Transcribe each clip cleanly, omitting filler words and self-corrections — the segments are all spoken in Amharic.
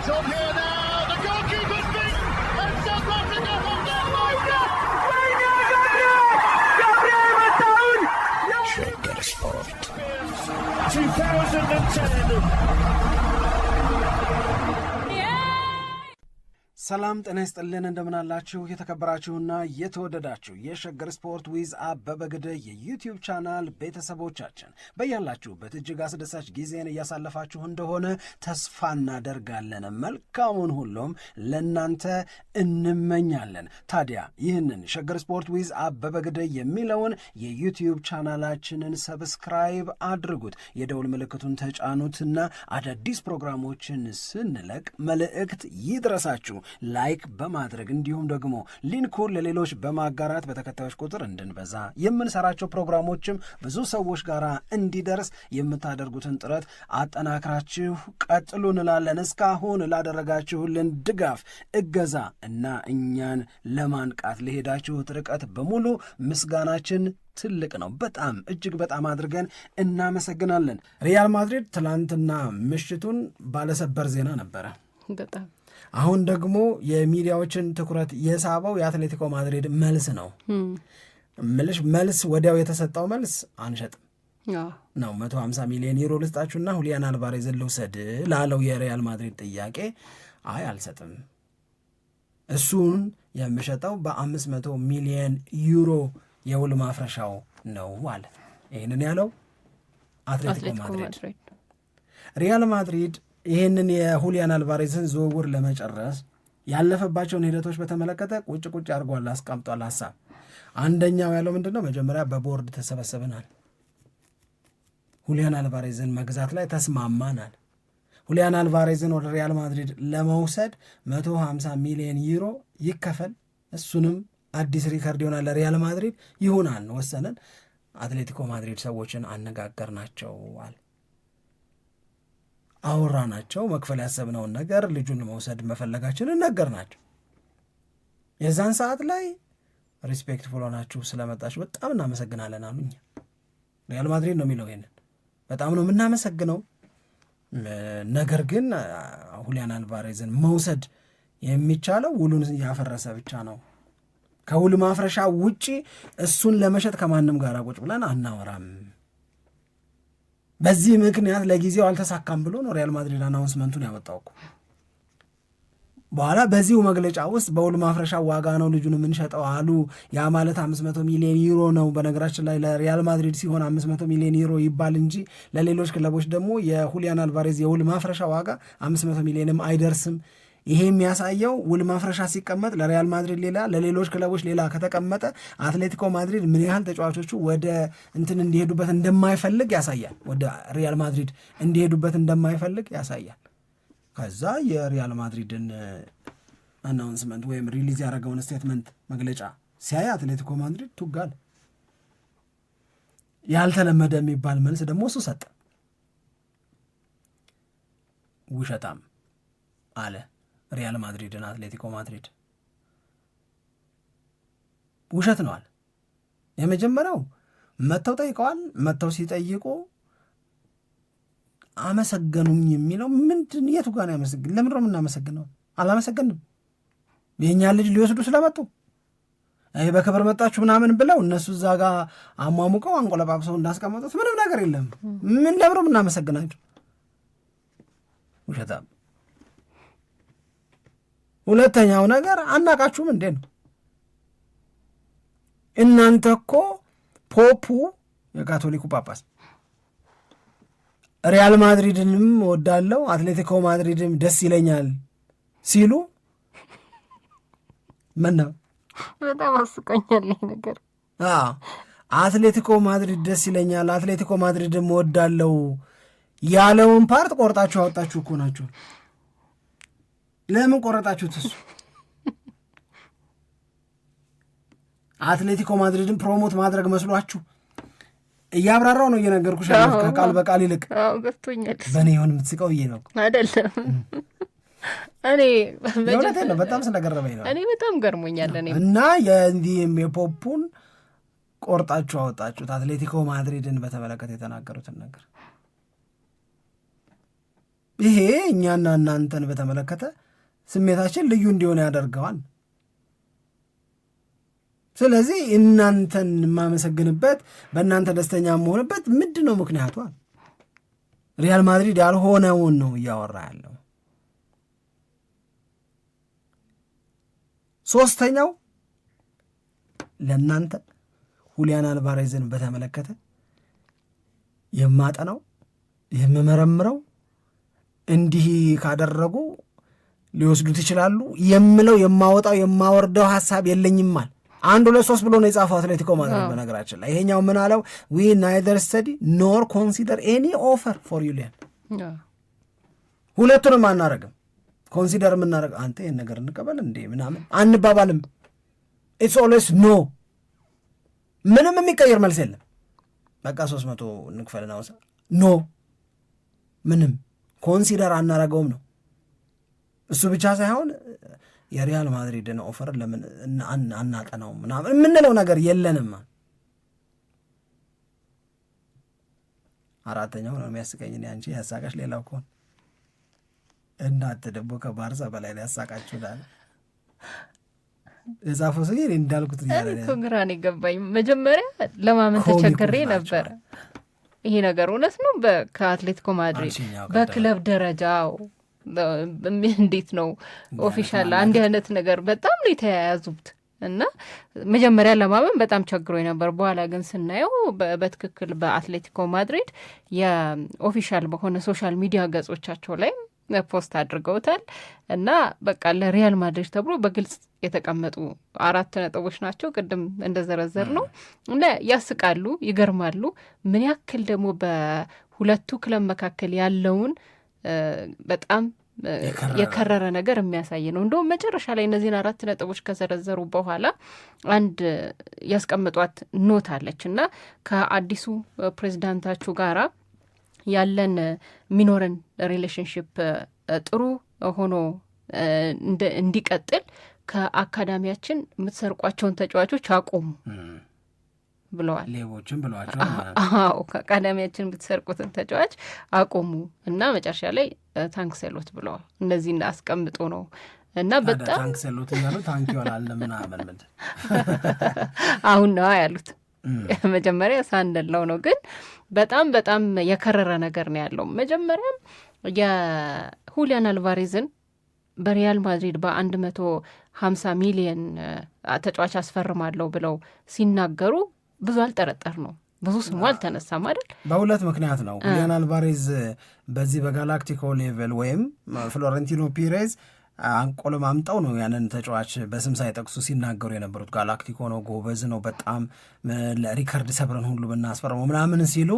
It's on here now. The goalkeeper's beaten, and South Africa have done Shagger Sport 2010. ሰላም ጤና ይስጥልን እንደምናላችሁ የተከበራችሁና የተወደዳችሁ የሸገር ስፖርት ዊዝ አበበ ግደይ የዩቲዩብ ቻናል ቤተሰቦቻችን በያላችሁበት እጅግ አስደሳች ጊዜን እያሳለፋችሁ እንደሆነ ተስፋ እናደርጋለን። መልካሙን ሁሉም ለናንተ እንመኛለን። ታዲያ ይህንን ሸገር ስፖርት ዊዝ አበበ ግደይ የሚለውን የዩቲዩብ ቻናላችንን ሰብስክራይብ አድርጉት፣ የደውል ምልክቱን ተጫኑትና አዳዲስ ፕሮግራሞችን ስንለቅ መልእክት ይድረሳችሁ። ላይክ በማድረግ እንዲሁም ደግሞ ሊንኩን ለሌሎች በማጋራት በተከታዮች ቁጥር እንድንበዛ የምንሰራቸው ፕሮግራሞችም ብዙ ሰዎች ጋር እንዲደርስ የምታደርጉትን ጥረት አጠናክራችሁ ቀጥሉ እንላለን። እስካሁን ላደረጋችሁልን ድጋፍ፣ እገዛ እና እኛን ለማንቃት ለሄዳችሁት ርቀት በሙሉ ምስጋናችን ትልቅ ነው። በጣም እጅግ በጣም አድርገን እናመሰግናለን። ሪያል ማድሪድ ትላንትና ምሽቱን ባለሰበር ዜና ነበረ። በጣም አሁን ደግሞ የሚዲያዎችን ትኩረት የሳበው የአትሌቲኮ ማድሪድ መልስ ነው። መልስ ወዲያው የተሰጠው መልስ አንሸጥም ነው። 150 ሚሊዮን ዩሮ ልስጣችሁና ሁሊያን አልቫሬዝን ልውሰድ ላለው የሪያል ማድሪድ ጥያቄ አይ አልሰጥም፣ እሱን የምሸጠው በ500 ሚሊዮን ዩሮ የውል ማፍረሻው ነው አለ። ይህንን ያለው አትሌቲኮ ማድሪድ። ሪያል ማድሪድ ይህንን የሁሊያን አልቫሬዝን ዝውውር ለመጨረስ ያለፈባቸውን ሂደቶች በተመለከተ ቁጭ አድርጓል፣ አስቀምጧል ሀሳብ። አንደኛው ያለው ምንድን ነው? መጀመሪያ በቦርድ ተሰበሰብናል፣ ሁሊያን አልቫሬዝን መግዛት ላይ ተስማማናል። ሁሊያን አልቫሬዝን ወደ ሪያል ማድሪድ ለመውሰድ 150 ሚሊዮን ዩሮ ይከፈል፣ እሱንም አዲስ ሪከርድ ይሆናል ለሪያል ማድሪድ ይሆናል። ወሰንን። አትሌቲኮ ማድሪድ ሰዎችን አነጋገርናቸዋል፣ አወራናቸው፣ መክፈል ያሰብነውን ነገር ልጁን መውሰድ መፈለጋችንን ነገርናቸው። የዛን ሰዓት ላይ ሪስፔክትፉል ሆናችሁ ስለመጣችሁ በጣም እናመሰግናለን አሉኝ። ሪያል ማድሪድ ነው የሚለው ይሄንን፣ በጣም ነው የምናመሰግነው። ነገር ግን ሁሊያን አልቫሬዝን መውሰድ የሚቻለው ውሉን ያፈረሰ ብቻ ነው። ከውል ማፍረሻ ውጪ እሱን ለመሸጥ ከማንም ጋር ቁጭ ብለን አናወራም። በዚህ ምክንያት ለጊዜው አልተሳካም ብሎ ነው ሪያል ማድሪድ አናውንስመንቱን ያወጣው። በኋላ በዚሁ መግለጫ ውስጥ በውል ማፍረሻ ዋጋ ነው ልጁን የምንሸጠው አሉ። ያ ማለት 500 ሚሊዮን ዩሮ ነው። በነገራችን ላይ ለሪያል ማድሪድ ሲሆን 500 ሚሊዮን ዩሮ ይባል እንጂ ለሌሎች ክለቦች ደግሞ የሁሊያን አልቫሬዝ የውል ማፍረሻ ዋጋ 500 ሚሊዮንም አይደርስም። ይሄ የሚያሳየው ውል ማፍረሻ ሲቀመጥ ለሪያል ማድሪድ ሌላ፣ ለሌሎች ክለቦች ሌላ ከተቀመጠ አትሌቲኮ ማድሪድ ምን ያህል ተጫዋቾቹ ወደ እንትን እንዲሄዱበት እንደማይፈልግ ያሳያል። ወደ ሪያል ማድሪድ እንዲሄዱበት እንደማይፈልግ ያሳያል። ከዛ የሪያል ማድሪድን አናውንስመንት ወይም ሪሊዝ ያደረገውን ስቴትመንት መግለጫ ሲያይ አትሌቲኮ ማድሪድ ቱጋል። ያልተለመደ የሚባል መልስ ደግሞ እሱ ሰጠ። ውሸታም አለ ሪያል ማድሪድን አትሌቲኮ ማድሪድ። ውሸት ነዋል። የመጀመሪያው መጥተው ጠይቀዋል። መጥተው ሲጠይቁ አመሰገኑኝ የሚለው ምንድን የቱ ጋር ነው? ያመሰግን ለምን ነው የምናመሰግነው? አላመሰገንም። የእኛ ልጅ ሊወስዱ ስለመጡ በክብር መጣችሁ ምናምን ብለው እነሱ እዛ ጋር አሟሙቀው አንቆለጳጵሰው እንዳስቀመጡት ምንም ነገር የለም። ምን ለምን ነው የምናመሰግናቸው? ውሸታም። ሁለተኛው ነገር አናቃችሁም እንዴ ነው? እናንተ እኮ ፖፑ የካቶሊኩ ጳጳስ ሪያል ማድሪድንም ወዳለው አትሌቲኮ ማድሪድም ደስ ይለኛል ሲሉ ምን ነው? በጣም አስቆኛል ነገር። አትሌቲኮ ማድሪድ ደስ ይለኛል፣ አትሌቲኮ ማድሪድም ወዳለው ያለውን ፓርት ቆርጣችሁ አወጣችሁ እኮ ናችሁ። ለምን ቆረጣችሁት? እሱ አትሌቲኮ ማድሪድን ፕሮሞት ማድረግ መስሏችሁ? እያብራራው ነው እየነገርኩሽ፣ ከቃል በቃል ይልቅ ገብቶኛል። በእኔ የሆን የምትስቀው ይሄ ነው አይደለም? እኔ የእውነቴን ነው፣ በጣም ስለገረመኝ ነው። እኔ በጣም ገርሞኛል። እኔ እና የእንዲህም የፖፑን ቆርጣችሁ አወጣችሁት። አትሌቲኮ ማድሪድን በተመለከተ የተናገሩትን ነገር ይሄ እኛና እናንተን በተመለከተ ስሜታችን ልዩ እንዲሆን ያደርገዋል። ስለዚህ እናንተን የማመሰግንበት በእናንተ ደስተኛ የምሆንበት ምንድን ነው ምክንያቱ? ሪያል ማድሪድ ያልሆነውን ነው እያወራ ያለው። ሶስተኛው ለእናንተ ሁሊያን አልቫሬዝን በተመለከተ የማጠናው የምመረምረው እንዲህ ካደረጉ ሊወስዱት ይችላሉ የምለው የማወጣው የማወርደው ሐሳብ የለኝማል። 1 2 3 ብሎ ነው የጻፈው አትሌቲኮ ማድሪድ። በነገራችን ላይ ይሄኛው ምን አለው? we neither study nor consider any offer for Julian። ሁለቱንም አናረግም። ኮንሲደር የምናረግ አንተ ይሄን ነገር እንቀበል እንዴ ምናምን አንባባልም። it's always no። ምንም የሚቀየር መልስ የለም። በቃ 300 እንክፈልና ወሳ ኖ ምንም ኮንሲደር አናረገውም ነው። እሱ ብቻ ሳይሆን የሪያል ማድሪድን ኦፈር ለምን አናጠናው ምናምን የምንለው ነገር የለንም። አራተኛው ነው የሚያስቀኝ አንቺ ያሳቃሽ ሌላው ከሆነ እናንተ ደግሞ ከባርሳ በላይ ላይ ያሳቃችሁ ዳለ የጻፈው ሰው ይሄን እንዳልኩት ይያለ ኮንግራን ይገባኝ። መጀመሪያ ለማመን ተቸግሬ ነበር። ይሄ ነገር እውነት ነው ከአትሌቲኮ ማድሪድ በክለብ ደረጃው እንዴት ነው ኦፊሻል አንድ አይነት ነገር በጣም ነው የተያያዙት እና መጀመሪያ ለማመን በጣም ቸግሮኝ ነበር። በኋላ ግን ስናየው በትክክል በአትሌቲኮ ማድሪድ የኦፊሻል በሆነ ሶሻል ሚዲያ ገጾቻቸው ላይ ፖስት አድርገውታል እና በቃ ለሪያል ማድሪድ ተብሎ በግልጽ የተቀመጡ 4 ነጥቦች ናቸው። ቅድም እንደዘረዘር ነው እና ያስቃሉ፣ ይገርማሉ። ምን ያክል ደግሞ በሁለቱ ክለብ መካከል ያለውን በጣም የከረረ ነገር የሚያሳይ ነው። እንደውም መጨረሻ ላይ እነዚህን 4 ነጥቦች ከዘረዘሩ በኋላ አንድ ያስቀምጧት ኖት አለች እና ከአዲሱ ፕሬዚዳንታችሁ ጋራ ያለን ሚኖረን ሪሌሽንሽፕ ጥሩ ሆኖ እንዲቀጥል ከአካዳሚያችን የምትሰርቋቸውን ተጫዋቾች አቆሙ ብለዋል። ሌቦችን ብለዋቸው። አዎ ከአካዳሚያችን የምትሰርቁትን ተጫዋች አቆሙ እና መጨረሻ ላይ ታንክሰሎት ብለዋል። እነዚህን አስቀምጦ ነው እና በጣም ታንክሰሎት እያሉ ታንክ ይሆናል ምናምን ምን አሁን ነው ያሉት። መጀመሪያ ሳንደላው ነው ግን በጣም በጣም የከረረ ነገር ነው ያለው። መጀመሪያም የሁሊያን አልቫሬዝን በሪያል ማድሪድ በ150 ሚሊዮን ተጫዋች አስፈርማለሁ ብለው ሲናገሩ ብዙ አልጠረጠር ነው፣ ብዙ ስሙ አልተነሳም አይደል? በሁለት ምክንያት ነው። ሁሊያን አልቫሬዝ በዚህ በጋላክቲኮ ሌቨል ወይም ፍሎረንቲኖ ፒሬዝ አንቆሎም አምጣው ነው ያንን ተጫዋች በስም ሳይጠቅሱ ሲናገሩ የነበሩት። ጋላክቲኮ ነው፣ ጎበዝ ነው፣ በጣም ለሪከርድ ሰብረን ሁሉ ብናስፈርመው ምናምን ሲሉ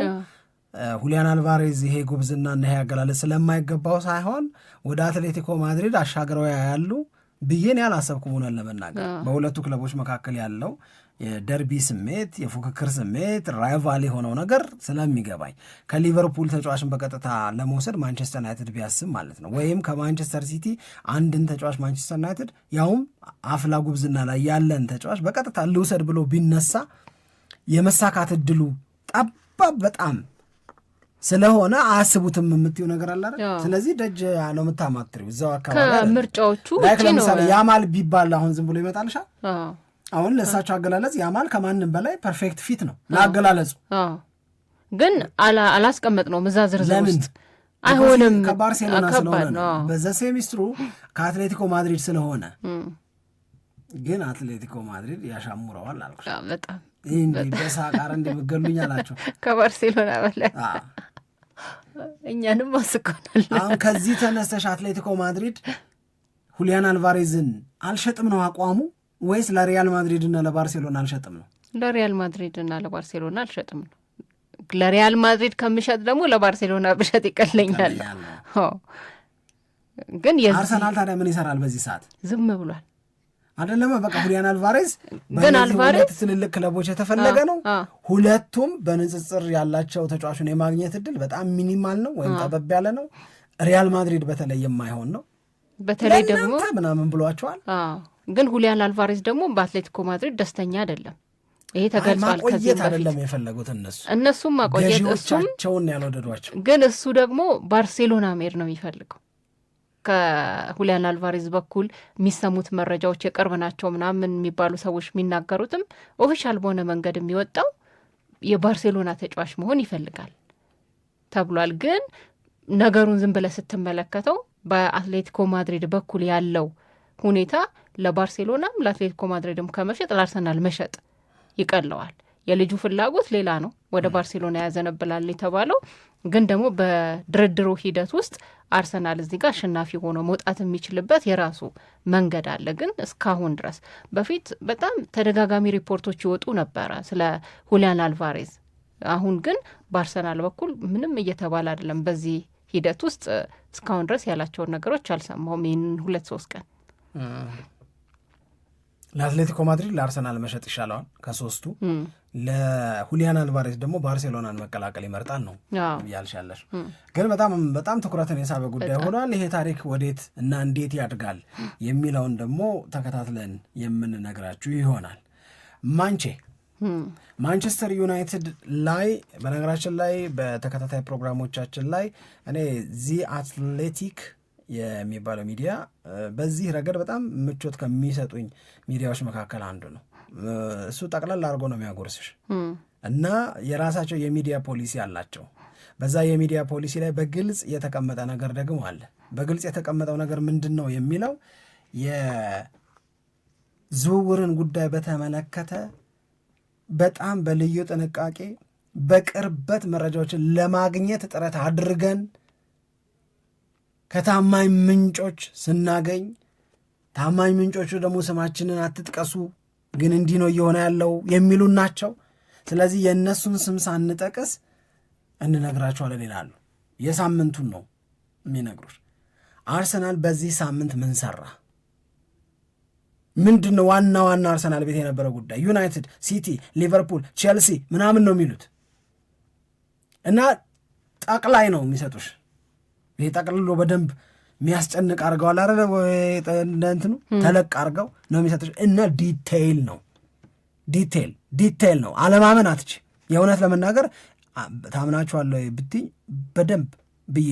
ሁሊያን አልቫሬዝ ይሄ ጉብዝና እና ይሄ አገላለጽ ስለማይገባው ሳይሆን ወደ አትሌቲኮ ማድሪድ አሻግረው ያሉ ብዬን ያላሰብኩም ሆነን ለመናገር በሁለቱ ክለቦች መካከል ያለው የደርቢ ስሜት፣ የፉክክር ስሜት፣ ራይቫል የሆነው ነገር ስለሚገባኝ ከሊቨርፑል ተጫዋችን በቀጥታ ለመውሰድ ማንቸስተር ዩናይትድ ቢያስብ ማለት ነው፣ ወይም ከማንቸስተር ሲቲ አንድን ተጫዋች ማንቸስተር ዩናይትድ ያውም አፍላ ጉብዝና ላይ ያለን ተጫዋች በቀጥታ ልውሰድ ብሎ ቢነሳ የመሳካት እድሉ ጠባብ በጣም ስለሆነ አያስቡትም የምትዩ ነገር አለ አይደል? ስለዚህ ደጅ ነው የምታማትሪው እዛው አካባቢ ከምርጫዎቹ ውጪ ነው። ለምሳሌ ያማል ቢባል አሁን ዝም ብሎ ይመጣልሻል? አሁን ለእሳቸው አገላለጽ ያማል ከማንም በላይ ፐርፌክት ፊት ነው ለአገላለጹ። ግን አላስቀመጥ ነው እዛ ዝርዝር ውስጥ አይሆንም። ከባርሴሎና ስለሆነ በዛ ሴሚስትሩ ከአትሌቲኮ ማድሪድ ስለሆነ ግን አትሌቲኮ ማድሪድ ያሻሙረዋል አልኩሽ። በጣም እንዲህ በሳቃር እንደምገሉኝ አላቸው ከባርሴሎና በላይ እኛንም አስቆናል። አሁን ከዚህ ተነስተሽ አትሌቲኮ ማድሪድ ሁሊያን አልቫሬዝን አልሸጥም ነው አቋሙ ወይስ ለሪያል ማድሪድ እና ለባርሴሎና አልሸጥም ነው? ለሪያል ማድሪድ እና ለባርሴሎና አልሸጥም ነው። ለሪያል ማድሪድ ከምሸጥ ደግሞ ለባርሴሎና ብሸጥ ይቀለኛል። ግን አርሰናል ታዲያ ምን ይሰራል በዚህ ሰዓት? ዝም ብሏል አይደለም። በቃ ሁሊያን አልቫሬዝ ግን አልቫሬዝ ትልልቅ ክለቦች የተፈለገ ነው። ሁለቱም በንጽጽር ያላቸው ተጫዋቹን የማግኘት እድል በጣም ሚኒማል ነው ወይም ጠበብ ያለ ነው። ሪያል ማድሪድ በተለይ የማይሆን ነው። በተለይ ደግሞ ምናምን ብሏቸዋል። ግን ሁሊያን አልቫሬዝ ደግሞ በአትሌቲኮ ማድሪድ ደስተኛ አይደለም። ይሄ ተገልጿል። ማቆየት አይደለም የፈለጉት እነሱም ማቆየት ገዢዎቻቸውን ያልወደዷቸው፣ ግን እሱ ደግሞ ባርሴሎና መሄድ ነው የሚፈልገው። ከሁሊያን አልቫሬዝ በኩል የሚሰሙት መረጃዎች የቅርብ ናቸው ምናምን የሚባሉ ሰዎች የሚናገሩትም ኦፊሻል በሆነ መንገድ የሚወጣው የባርሴሎና ተጫዋች መሆን ይፈልጋል ተብሏል። ግን ነገሩን ዝም ብለህ ስትመለከተው በአትሌቲኮ ማድሪድ በኩል ያለው ሁኔታ ለባርሴሎናም ለአትሌቲኮ ማድሪድም ከመሸጥ ለአርሰናል መሸጥ ይቀለዋል። የልጁ ፍላጎት ሌላ ነው፣ ወደ ባርሴሎና ያዘነብላል የተባለው ግን ደግሞ በድርድሩ ሂደት ውስጥ አርሰናል እዚህ ጋር አሸናፊ ሆኖ መውጣት የሚችልበት የራሱ መንገድ አለ። ግን እስካሁን ድረስ በፊት በጣም ተደጋጋሚ ሪፖርቶች ይወጡ ነበረ ስለ ሁሊያን አልቫሬዝ። አሁን ግን በአርሰናል በኩል ምንም እየተባለ አይደለም። በዚህ ሂደት ውስጥ እስካሁን ድረስ ያላቸውን ነገሮች አልሰማሁም። ይህን 2-3 ቀን ለአትሌቲኮ ማድሪድ ለአርሰናል መሸጥ ይሻለዋል ከሶስቱ። ለሁሊያን አልቫሬዝ ደግሞ ባርሴሎናን መቀላቀል ይመርጣል ነው ያልሻለሽ። ግን በጣም ትኩረትን የሳበ ጉዳይ ሆኗል። ይሄ ታሪክ ወዴት እና እንዴት ያድጋል የሚለውን ደግሞ ተከታትለን የምንነግራችሁ ይሆናል። ማንቸስተር ዩናይትድ ላይ በነገራችን ላይ በተከታታይ ፕሮግራሞቻችን ላይ እኔ ዚ አትሌቲክ የሚባለው ሚዲያ በዚህ ረገድ በጣም ምቾት ከሚሰጡኝ ሚዲያዎች መካከል አንዱ ነው። እሱ ጠቅላላ አድርጎ ነው የሚያጎርስሽ እና የራሳቸው የሚዲያ ፖሊሲ አላቸው። በዛ የሚዲያ ፖሊሲ ላይ በግልጽ የተቀመጠ ነገር ደግሞ አለ። በግልጽ የተቀመጠው ነገር ምንድን ነው የሚለው የዝውውርን ጉዳይ በተመለከተ በጣም በልዩ ጥንቃቄ በቅርበት መረጃዎችን ለማግኘት ጥረት አድርገን ከታማኝ ምንጮች ስናገኝ፣ ታማኝ ምንጮቹ ደግሞ ስማችንን አትጥቀሱ ግን እንዲህ ነው እየሆነ ያለው የሚሉ ናቸው። ስለዚህ የእነሱን ስም ሳንጠቅስ እንነግራቸዋለን ይላሉ። የሳምንቱን ነው የሚነግሩት። አርሰናል በዚህ ሳምንት ምን ሰራ? ምንድን ነው ዋና አርሰናል ቤት የነበረው ጉዳይ? ዩናይትድ፣ ሲቲ፣ ሊቨርፑል፣ ቼልሲ ምናምን ነው የሚሉት እና ጠቅላይ ነው የሚሰጡሽ። ይሄ ጠቅልሎ በደንብ የሚያስጨንቅ አርገዋል አረ እንትኑ ተለቅ አርገው ነው የሚሰጡሽ እና ዲቴይል ነው። አለማመን አትች የእውነት ለመናገር ታምናቸዋለሁ ብትይ በደንብ ብዬ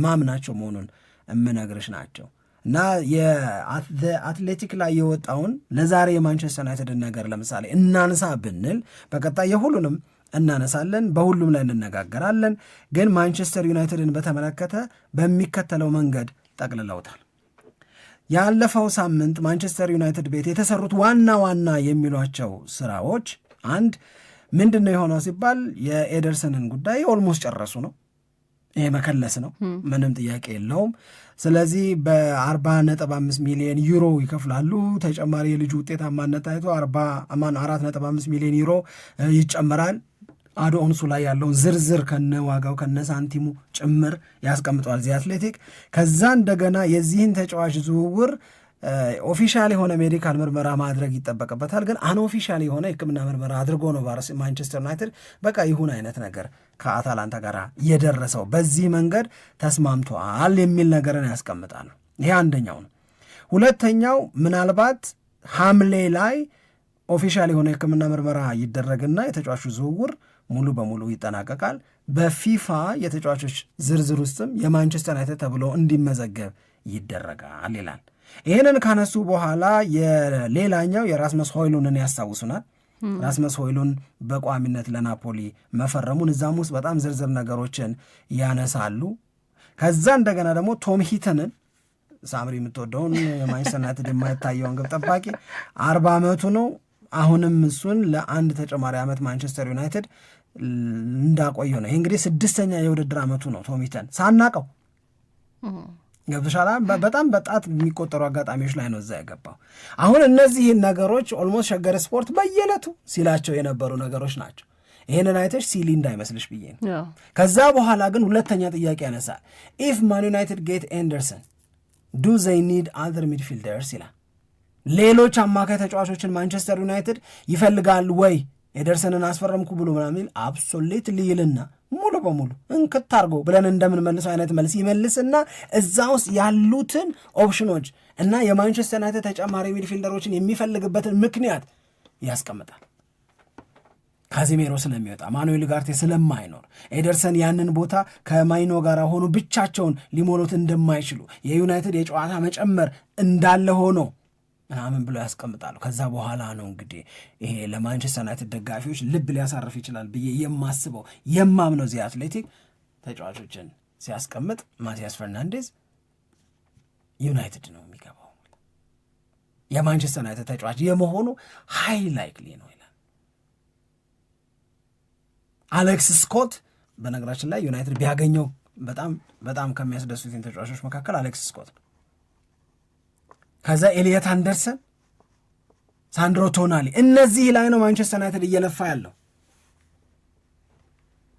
ማምናቸው መሆኑን የምነግርሽ ናቸው። እና የአትሌቲክ ላይ የወጣውን ለዛሬ የማንቸስተር ዩናይትድ ነገር ለምሳሌ እናንሳ ብንል በቀጣይ የሁሉንም እናነሳለን፣ በሁሉም ላይ እንነጋገራለን። ግን ማንቸስተር ዩናይትድን በተመለከተ በሚከተለው መንገድ ጠቅልለውታል። ያለፈው ሳምንት ማንቸስተር ዩናይትድ ቤት የተሰሩት ዋና የሚሏቸው ስራዎች አንድ ምንድን ነው የሆነው ሲባል የኤደርሰንን ጉዳይ ኦልሞስት ጨረሱ ነው። ይሄ መከለስ ነው፣ ምንም ጥያቄ የለውም። ስለዚህ በ40.5 ሚሊዮን ዩሮ ይከፍላሉ። ተጨማሪ የልጁ ውጤታማነት ታይቶ 4.5 ሚሊዮን ዩሮ ይጨመራል። አዶኦንሱ ላይ ያለውን ዝርዝር ከነ ዋጋው ከነ ሳንቲሙ ጭምር ያስቀምጠዋል ዚ አትሌቲክ። ከዛ እንደገና የዚህን ተጫዋች ዝውውር ኦፊሻል የሆነ ሜዲካል ምርመራ ማድረግ ይጠበቅበታል። ግን አንኦፊሻል የሆነ የሕክምና ምርመራ አድርጎ ነው ማንቸስተር ዩናይትድ በቃ ይሁን አይነት ነገር ከአታላንታ ጋር የደረሰው። በዚህ መንገድ ተስማምቷል የሚል ነገርን ያስቀምጣል። ይሄ አንደኛው ነው። ሁለተኛው ምናልባት ሐምሌ ላይ ኦፊሻል የሆነ የሕክምና ምርመራ ይደረግና የተጫዋቹ ዝውውር ሙሉ በሙሉ ይጠናቀቃል። በፊፋ የተጫዋቾች ዝርዝር ውስጥም የማንቸስተር ዩናይትድ ተብሎ እንዲመዘገብ ይደረጋል ይላል። ይህንን ካነሱ በኋላ የሌላኛው የራስመስ ሆይሉንን ያስታውሱናል። ራስመስ ሆይሉን በቋሚነት ለናፖሊ መፈረሙን እዛም ውስጥ በጣም ዝርዝር ነገሮችን ያነሳሉ። ከዛ እንደገና ደግሞ ቶም ሂተንን ሳምሪ የምትወደውን የማንቸስተር ዩናይትድ የማይታየውን ግብ ጠባቂ 40 ዓመቱ ነው። አሁንም እሱን ለአንድ ተጨማሪ ዓመት ማንቸስተር ዩናይትድ እንዳቆየው ነው። ይህ እንግዲህ 6ኛ የውድድር ዓመቱ ነው። ቶም ሂተን ሳናቀው ገብቶሻል። በጣም በጣት የሚቆጠሩ አጋጣሚዎች ላይ ነው እዛ የገባው። አሁን እነዚህን ነገሮች ኦልሞስት ሸገር ስፖርት በየዕለቱ ሲላቸው የነበሩ ነገሮች ናቸው። ይህንን አይተሽ ሲሊ እንዳይመስልሽ ብዬ ነው። ከዛ በኋላ ግን ሁለተኛ ጥያቄ ያነሳል። ኢፍ ማን ዩናይትድ ጌት ኤንደርሰን ዱ ዘይ ኒድ አዘር ሚድፊልደርስ ይላል። ሌሎች አማካይ ተጫዋቾችን ማንቸስተር ዩናይትድ ይፈልጋል ወይ ኤደርሰንን አስፈረምኩ ብሎ ምናምን አብሶሌትሊ ይልና ሙሉ በሙሉ እንክት አድርጎ ብለን እንደምንመልሰው አይነት መልስ ይመልስና እዛ ውስጥ ያሉትን ኦፕሽኖች እና የማንቸስተር ዩናይትድ ተጨማሪ ሚድፊልደሮችን የሚፈልግበትን ምክንያት ያስቀምጣል። ካዚሜሮ ስለሚወጣ ማኑኤል ጋርቴ ስለማይኖር ኤደርሰን ያንን ቦታ ከማይኖ ጋር ሆኖ ብቻቸውን ሊሞሉት እንደማይችሉ የዩናይትድ የጨዋታ መጨመር እንዳለ ሆኖ ምናምን ብለው ያስቀምጣሉ። ከዛ በኋላ ነው እንግዲህ ይሄ ለማንቸስተር ዩናይትድ ደጋፊዎች ልብ ሊያሳርፍ ይችላል ብዬ የማስበው የማምነው ዚ አትሌቲክ ተጫዋቾችን ሲያስቀምጥ ማቲያስ ፈርናንዴዝ ዩናይትድ ነው የሚገባው፣ የማንቸስተር ዩናይትድ ተጫዋች የመሆኑ ሃይ ላይክሊ ነው ይላል። አሌክስ ስኮት በነገራችን ላይ ዩናይትድ ቢያገኘው በጣም በጣም ከሚያስደሱትን ተጫዋቾች መካከል አሌክስ ስኮት ነው። ከዛ ኤሊየት አንደርሰን፣ ሳንድሮ ቶናሊ፣ እነዚህ ላይ ነው ማንቸስተር ዩናይትድ እየለፋ ያለው።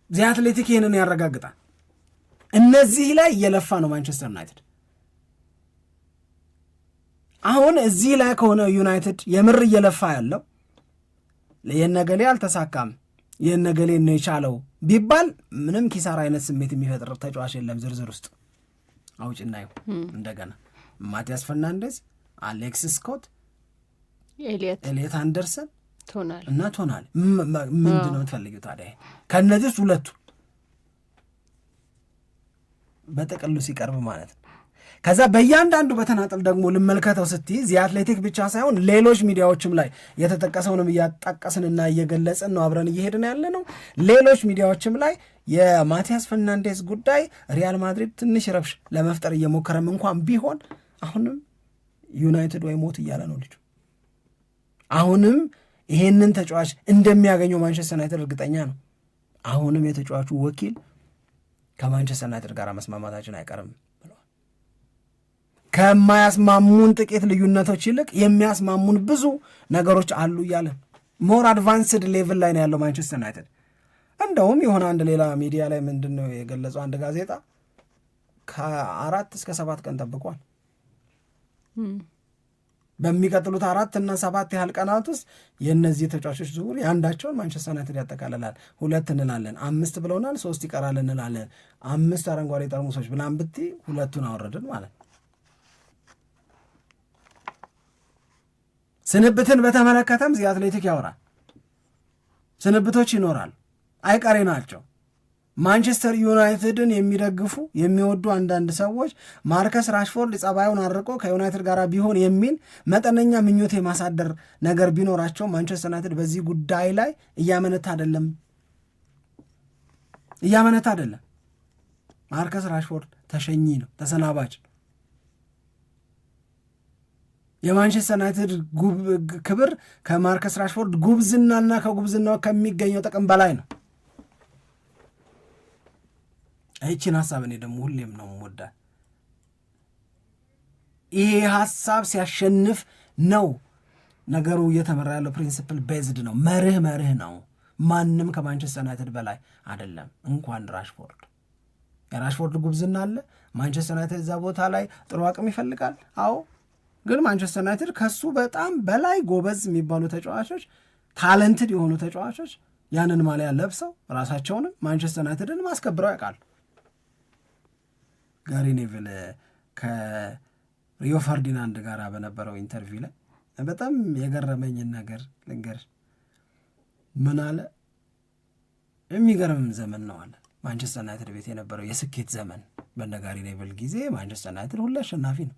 ዚ አትሌቲክ ይህንን ያረጋግጣል። እነዚህ ላይ እየለፋ ነው ማንቸስተር ዩናይትድ። አሁን እዚህ ላይ ከሆነ ዩናይትድ የምር እየለፋ ያለው የነገሌ አልተሳካም የነገሌ ነው የቻለው ቢባል ምንም ኪሳራ አይነት ስሜት የሚፈጥር ተጫዋች የለም። ዝርዝር ውስጥ አውጭና ይሁ እንደገና ማቲያስ ፈርናንዴዝ፣ አሌክስ ስኮት፣ ኤሊየት አንደርሰን እና ቶናሊ ምንድን ነው የምትፈልጊው ታዲያ? ከእነዚህ ውስጥ ሁለቱ በጥቅሉ ሲቀርብ ማለት ነው። ከዛ በእያንዳንዱ በተናጠል ደግሞ ልመልከተው ስትይዝ የአትሌቲክ ብቻ ሳይሆን ሌሎች ሚዲያዎችም ላይ የተጠቀሰውንም እያጣቀስንና እየገለጽን ነው አብረን እየሄድን ያለ ነው። ሌሎች ሚዲያዎችም ላይ የማቲያስ ፈርናንዴዝ ጉዳይ ሪያል ማድሪድ ትንሽ ረብሽ ለመፍጠር እየሞከረም እንኳን ቢሆን አሁንም ዩናይትድ ወይ ሞት እያለ ነው ልጁ። አሁንም ይሄንን ተጫዋች እንደሚያገኘው ማንቸስተር ዩናይትድ እርግጠኛ ነው። አሁንም የተጫዋቹ ወኪል ከማንቸስተር ዩናይትድ ጋር መስማማታችን አይቀርም ብለዋል። ከማያስማሙን ጥቂት ልዩነቶች ይልቅ የሚያስማሙን ብዙ ነገሮች አሉ እያለ ሞር አድቫንስድ ሌቭል ላይ ነው ያለው ማንቸስተር ዩናይትድ። እንደውም የሆነ አንድ ሌላ ሚዲያ ላይ ምንድን ነው የገለጸው አንድ ጋዜጣ ከ4 እስከ 7 ቀን ጠብቋል። በሚቀጥሉት 4 እና 7 ያህል ቀናት ውስጥ የእነዚህ ተጫዋቾች ዝውውር የአንዳቸውን ማንቸስተር ዩናይትድ ያጠቃልላል። 2 እንላለን፣ 5 ብለውናል፣ 3 ይቀራል እንላለን፣ 5 አረንጓዴ ጠርሙሶች ብላን ብቲ 2ቱን አወረድን ማለት ነው። ስንብትን በተመለከተም ዚ አትሌቲክ ያወራል። ስንብቶች ይኖራል፣ አይቀሬ ናቸው። ማንቸስተር ዩናይትድን የሚደግፉ የሚወዱ አንዳንድ ሰዎች ማርከስ ራሽፎርድ ጸባዩን አርቆ ከዩናይትድ ጋር ቢሆን የሚል መጠነኛ ምኞት የማሳደር ነገር ቢኖራቸው ማንቸስተር ዩናይትድ በዚህ ጉዳይ ላይ እያመነታ አይደለም። ማርከስ ራሽፎርድ ተሸኚ ነው፣ ተሰናባች። የማንቸስተር ዩናይትድ ክብር ከማርከስ ራሽፎርድ ጉብዝናና ከጉብዝናው ከሚገኘው ጥቅም በላይ ነው። ይህችን ሀሳብ እኔ ደግሞ ሁሌም ነው የምወዳ። ይሄ ሀሳብ ሲያሸንፍ ነው ነገሩ እየተመራ ያለው። ፕሪንሲፕል ቤዝድ ነው፣ መርህ ነው። ማንም ከማንቸስተር ዩናይትድ በላይ አይደለም። እንኳን ራሽፎርድ የራሽፎርድ ጉብዝና አለ። ማንቸስተር ዩናይትድ እዛ ቦታ ላይ ጥሩ አቅም ይፈልጋል። አዎ፣ ግን ማንቸስተር ዩናይትድ ከሱ በጣም በላይ ጎበዝ የሚባሉ ተጫዋቾች፣ ታለንትድ የሆኑ ተጫዋቾች ያንን ማሊያ ለብሰው ራሳቸውንም ማንቸስተር ዩናይትድን ማስከብረው ያውቃሉ። ጋሪ ኔቭል ከሪዮ ፈርዲናንድ ጋር በነበረው ኢንተርቪው ላይ በጣም የገረመኝን ነገር ልንገርሽ። ምን አለ? የሚገርም ዘመን ነው አለ ማንቸስተር ዩናይትድ ቤት የነበረው የስኬት ዘመን። በነ ጋሪ ኔቭል ጊዜ ማንቸስተር ዩናይትድ ሁሌ አሸናፊ ነው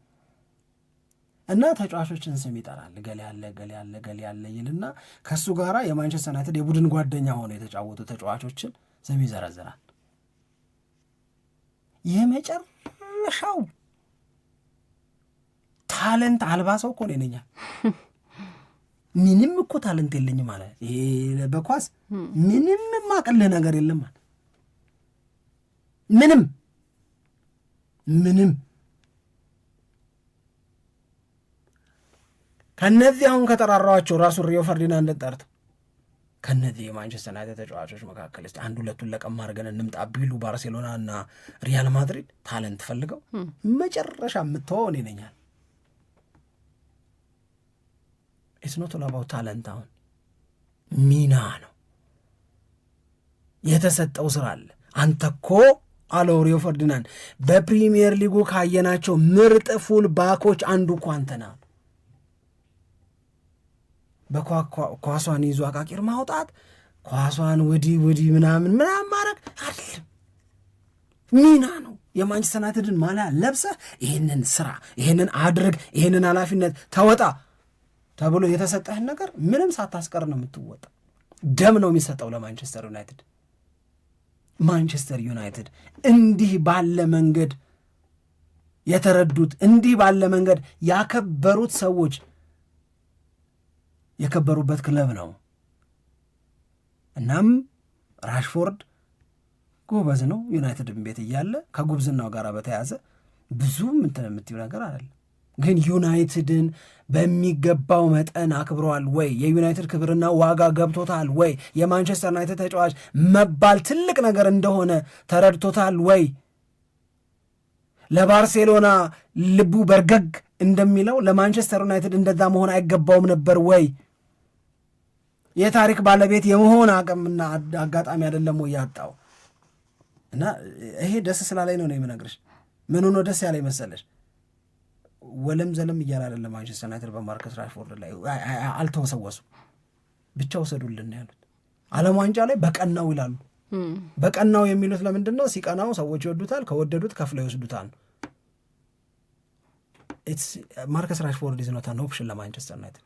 እና ተጫዋቾችን ስም ይጠራል። ገሌ ያለ ይልና ከሱ ጋራ የማንቸስተር ዩናይትድ የቡድን ጓደኛ ሆነው የተጫወቱ ተጫዋቾችን ስም ይዘረዝራል። የመጨረሻው ታለንት አልባ ሰው እኮ ነኝ። ምንም እኮ ታለንት የለኝም ማለት ይሄ በኳስ ምንም ማቀልህ ነገር የለም ማለት ምንም ከነዚህ አሁን ከተራራዋቸው ራሱ ሪዮ ፈርዲናንድ ጠርተው ከነዚህ የማንቸስተር ዩናይትድ ተጫዋቾች መካከል እስቲ 1-2 ለቀም አድርገን እንምጣ ቢሉ ባርሴሎና እና ሪያል ማድሪድ ታለንት ፈልገው መጨረሻ የምትወው እኔ ነኝ። ኢትስ ኖት ኦል አባውት ታለንት። አሁን ሚና ነው የተሰጠው ስራ አለ። አንተ እኮ አለው ሪዮ ፈርዲናንድ በፕሪሚየር ሊጉ ካየናቸው ምርጥ ፉል ባኮች አንዱ እኮ አንተ ነህ። በኳሷን ይዞ አቃቂር ማውጣት፣ ኳሷን ወዲህ ምናምን ማድረግ አይደለም፣ ሚና ነው። የማንቸስተር ዩናይትድን ማሊያ ለብሰህ ይህንን ስራ፣ ይህንን አድርግ፣ ይህንን ኃላፊነት ተወጣ ተብሎ የተሰጠህን ነገር ምንም ሳታስቀር ነው የምትወጣ። ደም ነው የሚሰጠው ለማንቸስተር ዩናይትድ። ማንቸስተር ዩናይትድ እንዲህ ባለ መንገድ የተረዱት፣ እንዲህ ባለ መንገድ ያከበሩት ሰዎች የከበሩበት ክለብ ነው። እናም ራሽፎርድ ጎበዝ ነው ዩናይትድን ቤት እያለ ከጉብዝናው ጋር በተያዘ ብዙም እንትን የምትዩ ነገር አይደለም። ግን ዩናይትድን በሚገባው መጠን አክብረዋል ወይ? የዩናይትድ ክብርና ዋጋ ገብቶታል ወይ? የማንቸስተር ዩናይትድ ተጫዋች መባል ትልቅ ነገር እንደሆነ ተረድቶታል ወይ? ለባርሴሎና ልቡ በርገግ እንደሚለው ለማንቸስተር ዩናይትድ እንደዛ መሆን አይገባውም ነበር ወይ? የታሪክ ባለቤት የመሆን አቅምና አጋጣሚ አይደለም ወይ ያጣው? እና ይሄ ደስ ስላለኝ ነው የምነግርሽ። ምን ሆኖ ደስ ያለኝ መሰለሽ? ወለም ዘለም እያለ አይደለም ማንቸስተር ዩናይትድ በማርከስ ራሽፎርድ ላይ አልተወሰወሱም። ብቻ ውሰዱልን ያሉት ዓለም ዋንጫ ላይ በቀናው ይላሉ። በቀናው የሚሉት ለምንድን ነው? ሲቀናው ሰዎች ይወዱታል፣ ከወደዱት ከፍለው ይወስዱታል። ማርከስ ራሽፎርድ ኢዝ ኖት አን ኦፕሽን ለማንቸስተር ዩናይትድ።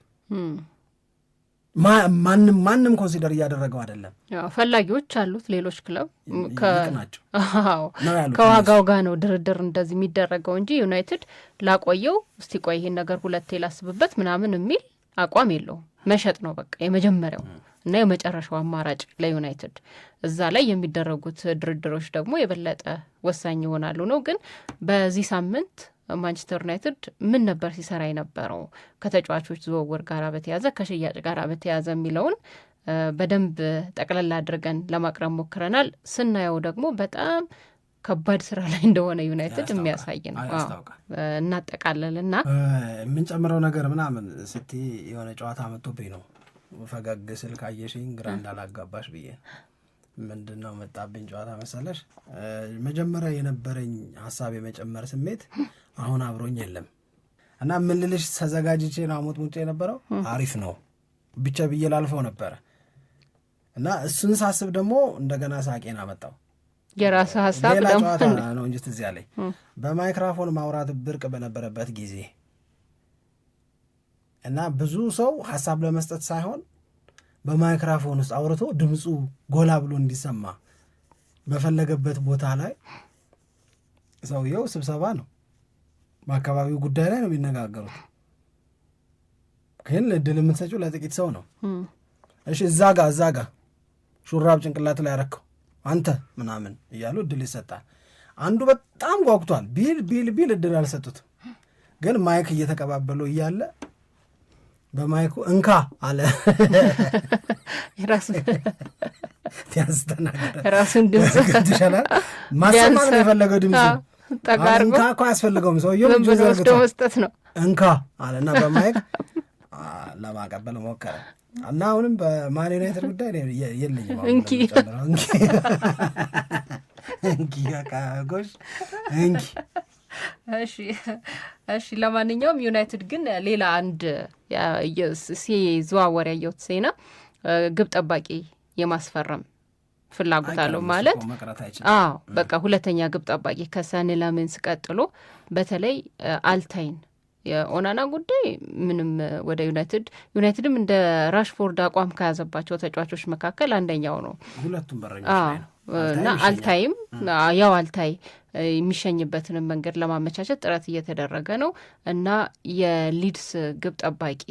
ማንም ኮንሲደር እያደረገው አይደለም። ፈላጊዎች አሉት ሌሎች ክለብ ናቸው። ከዋጋው ጋር ነው ድርድር እንደዚህ የሚደረገው እንጂ ዩናይትድ ላቆየው እስቲ ቆይ ይሄን ነገር ሁለቴ ላስብበት ምናምን የሚል አቋም የለውም። መሸጥ ነው በቃ የመጀመሪያው እና የመጨረሻው አማራጭ ለዩናይትድ። እዛ ላይ የሚደረጉት ድርድሮች ደግሞ የበለጠ ወሳኝ ይሆናሉ ነው። ግን በዚህ ሳምንት ማንቸስተር ዩናይትድ ምን ነበር ሲሰራ የነበረው ከተጫዋቾች ዝውውር ጋር በተያዘ ከሽያጭ ጋር በተያዘ የሚለውን በደንብ ጠቅለል አድርገን ለማቅረብ ሞክረናል። ስናየው ደግሞ በጣም ከባድ ስራ ላይ እንደሆነ ዩናይትድ የሚያሳይ ነው። እናጠቃለልና የምንጨምረው ነገር ምናምን ስትይ የሆነ ጨዋታ መጥቶብኝ ነው ፈገግ ስል ካየሽኝ ግራ እንዳላጋባሽ ብዬ ምንድን ነው መጣብኝ ጨዋታ መሰለሽ? መጀመሪያ የነበረኝ ሀሳብ የመጨመር ስሜት አሁን አብሮኝ የለም እና ምን ልልሽ ተዘጋጅቼ ነው አሞት ሙጬ የነበረው አሪፍ ነው ብቻ ብዬ ላልፈው ነበረ እና እሱን ሳስብ ደግሞ እንደገና ሳቄን አመጣው። የራስ ሀሳብ ሌላ ጨዋታ ነው እንጂ ትዝ ያለኝ በማይክራፎን ማውራት ብርቅ በነበረበት ጊዜ እና ብዙ ሰው ሀሳብ ለመስጠት ሳይሆን በማይክራፎን ውስጥ አውርቶ ድምፁ ጎላ ብሎ እንዲሰማ በፈለገበት ቦታ ላይ ሰውየው ስብሰባ ነው፣ በአካባቢው ጉዳይ ላይ ነው የሚነጋገሩት። ግን እድል የምትሰጪው ለጥቂት ሰው ነው። እሺ እዛ ጋ ሹራብ ጭንቅላት ላይ ያረከው አንተ ምናምን እያሉ እድል ይሰጣል። አንዱ በጣም ጓጉቷል፣ ቢል እድል አልሰጡትም። ግን ማይክ እየተቀባበሉ እያለ በማይኩ እንካ አለ ራሱን ድምፅ ማሰማት ነው የፈለገው። ድምፁ እንካ እኮ አያስፈልገውም፣ ሰውየው መስጠት ነው። እንካ አለና በማይክ ለማቀበል ሞከረ እና አሁንም በማን ዩናይትድ ጉዳይ የለኝም እንኪ ጎሽ እንኪ። እሺ ለማንኛውም ዩናይትድ ግን ሌላ አንድ ሲዘዋወር ያየሁት ዜና ግብ ጠባቂ የማስፈረም ፍላጎት አለው ማለት በቃ ሁለተኛ ግብ ጠባቂ ከሰኒ ላሜንስ ቀጥሎ በተለይ አልታይን የኦናና ጉዳይ ምንም ወደ ዩናይትድም እንደ ራሽፎርድ አቋም ከያዘባቸው ተጫዋቾች መካከል አንደኛው ነው። ሁለቱም በረኞች ላይ ነው እና አልታይም ያው አልታይ የሚሸኝበትንም መንገድ ለማመቻቸት ጥረት እየተደረገ ነው እና የሊድስ ግብ ጠባቂ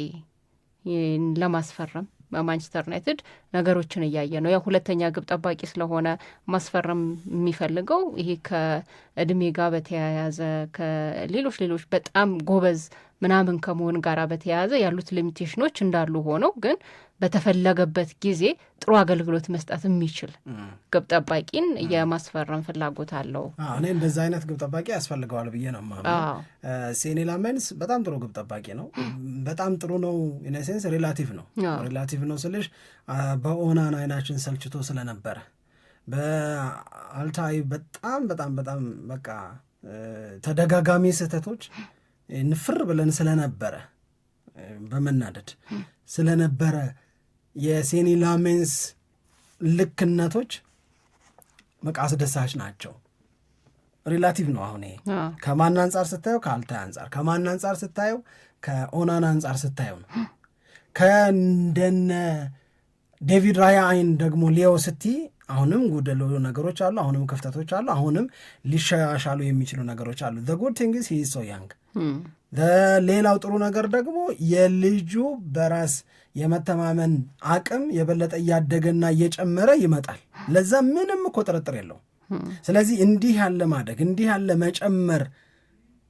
ለማስፈረም ማንቸስተር ዩናይትድ ነገሮችን እያየ ነው። ያው ሁለተኛ ግብ ጠባቂ ስለሆነ ማስፈረም የሚፈልገው ይሄ ከእድሜ ጋር በተያያዘ ከሌሎች በጣም ጎበዝ ምናምን ከመሆን ጋር በተያያዘ ያሉት ሊሚቴሽኖች እንዳሉ ሆነው ግን በተፈለገበት ጊዜ ጥሩ አገልግሎት መስጠት የሚችል ግብ ጠባቂን የማስፈረም ፍላጎት አለው። እኔ እንደዛ አይነት ግብ ጠባቂ ያስፈልገዋል ብዬ ነው የማምነው። ሴኒ ላሜንስ በጣም ጥሩ ግብ ጠባቂ ነው። በጣም ጥሩ ነው ኢነሴንስ ሪላቲቭ ነው ስልሽ በኦናና አይናችን ሰልችቶ ስለነበረ በአልታይ በጣም በቃ ተደጋጋሚ ስህተቶች ንፍር ብለን ስለነበረ በመናደድ ስለነበረ የሴኒ ላሜንስ ልክነቶች በቃ አስደሳች ናቸው። ሪላቲቭ ነው። አሁን ይሄ ከማን አንጻር ስታየው፣ ከአልታይ አንጻር፣ ከማን አንጻር ስታየው፣ ከኦናና አንጻር ስታየው ነው። ከእንደነ ዴቪድ ራያ አይን ደግሞ ሊዮ ስቲ አሁንም ጉደሎ ነገሮች አሉ፣ አሁንም ክፍተቶች አሉ፣ አሁንም ሊሻሻሉ የሚችሉ ነገሮች አሉ። the good thing is he is so young። ሌላው ጥሩ ነገር ደግሞ የልጁ በራስ የመተማመን አቅም የበለጠ እያደገና እየጨመረ ይመጣል። ለዛ ምንም እኮ ጥርጥር የለውም። ስለዚህ እንዲህ ያለ ማደግ እንዲህ ያለ መጨመር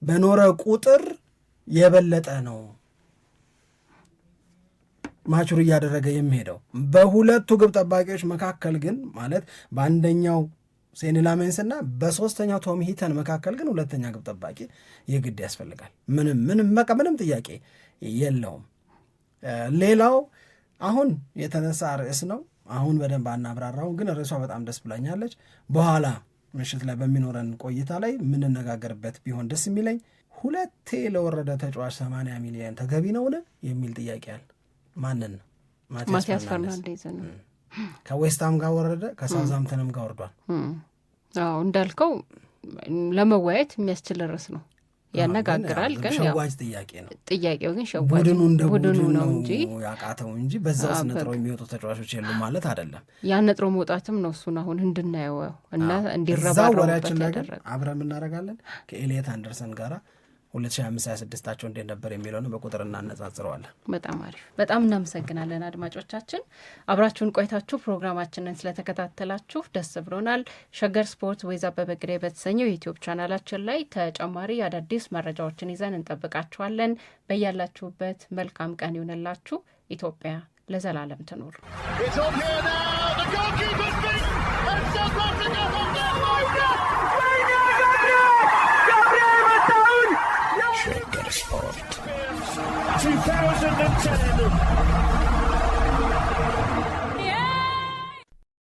በኖረ ቁጥር የበለጠ ነው ማቹር እያደረገ የሚሄደው። በሁለቱ ግብ ጠባቂዎች መካከል ግን ማለት በአንደኛው ሴኒ ላሜንስ እና በሶስተኛው ቶም ሂተን መካከል ግን ሁለተኛ ግብ ጠባቂ የግድ ያስፈልጋል። ምንም ጥያቄ የለውም። ሌላው አሁን የተነሳ ርዕስ ነው። አሁን በደንብ አናብራራው፣ ግን ርዕሷ በጣም ደስ ብላኛለች። በኋላ ምሽት ላይ በሚኖረን ቆይታ ላይ የምንነጋገርበት ቢሆን ደስ የሚለኝ ሁለቴ ለወረደ ተጫዋች 80 ሚሊዮን ተገቢ ነውን የሚል ጥያቄ አለ። ማንን ነው? ማቲያስ ፈርናንዴዝ ነው። ከዌስትሃም ጋር ወረደ፣ ከሳውዝሃምፕተንም ጋር ወርዷል። አዎ እንዳልከው ለመወያየት የሚያስችል ርዕስ ነው፣ ያነጋግራል። ግን ሸዋጅ ጥያቄ ነው። ጥያቄው ግን ሸዋጅ ቡድኑ ነው እንጂ ያቃተው እንጂ በዛው ነጥረው የሚወጡ ተጫዋቾች የሉም ማለት አይደለም። ያ ነጥሮ መውጣትም ነው እሱን አሁን እንድናየው እና እንዲረባረቡበት ያደረገ። አብረን እናደርጋለን ከኤሊየት አንደርሰን ጋራ 2025-26 እንዴት ነበር የሚለውን በቁጥር እናነጻጽረዋለን። በጣም አሪፍ። በጣም እናመሰግናለን አድማጮቻችን፣ አብራችሁን ቆይታችሁ ፕሮግራማችንን ስለተከታተላችሁ ደስ ብሎናል። ሸገር ስፖርት ዊዝ አበበ ግደይ በተሰኘው የዩቲዩብ ቻናላችን ላይ ተጨማሪ አዳዲስ መረጃዎችን ይዘን እንጠብቃችኋለን። በያላችሁበት መልካም ቀን ይሁንላችሁ። ኢትዮጵያ ለዘላለም ትኑር። Shake Sport 2010